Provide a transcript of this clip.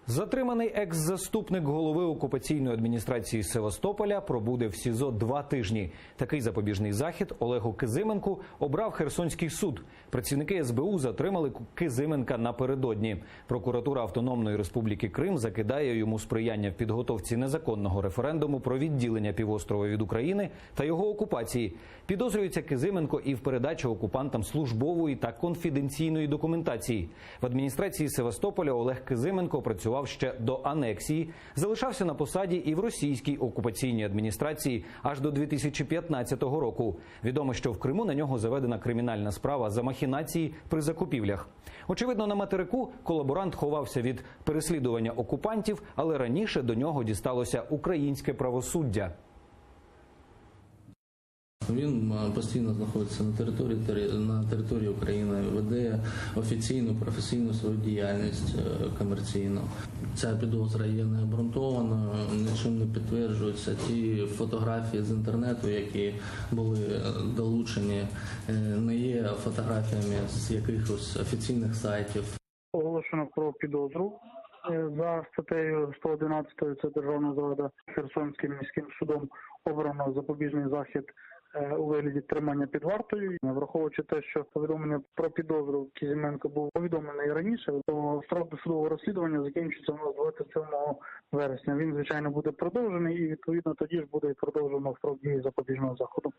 Затриманий екс-заступник голови окупаційної адміністрації Севастополя пробуде в СІЗО 2 тижні. Такий запобіжний захід Олегу Кизименку обрав Херсонський суд. Працівники СБУ затримали Кизименка напередодні. Прокуратура Автономної Республіки Крим закидає йому сприяння в підготовці незаконного референдуму про відділення півострова від України та його окупації. Підозрюється Кизименко і в передачі окупантам службової та конфіденційної документації. В адміністрації Севастополя Олег Кизименко працював ще до анексії, залишався на посаді і в російській окупаційній адміністрації аж до 2015 року. Відомо, що в Криму на нього заведена кримінальна справа за махінації при закупівлях. Очевидно, на материку колаборант ховався від переслідування окупантів, але раніше до нього дісталося українське правосуддя. Він постійно знаходиться на території України, веде офіційну, професійну свою діяльність комерційну. Ця підозра є необґрунтованою, нічим не підтверджується. Ті фотографії з інтернету, які були долучені, не є фотографіями з якихось офіційних сайтів. Оголошено про підозру за статтею 111, це державна зрада. Херсонським міським судом обрано запобіжний захід у вигляді тримання під вартою. Враховуючи те, що повідомлення про підозру Кизименко був повідомлений раніше, то строк досудового розслідування закінчиться у нас 27 вересня. Він, звичайно, буде продовжений і, відповідно, тоді ж буде продовжено строк дії запобіжного заходу.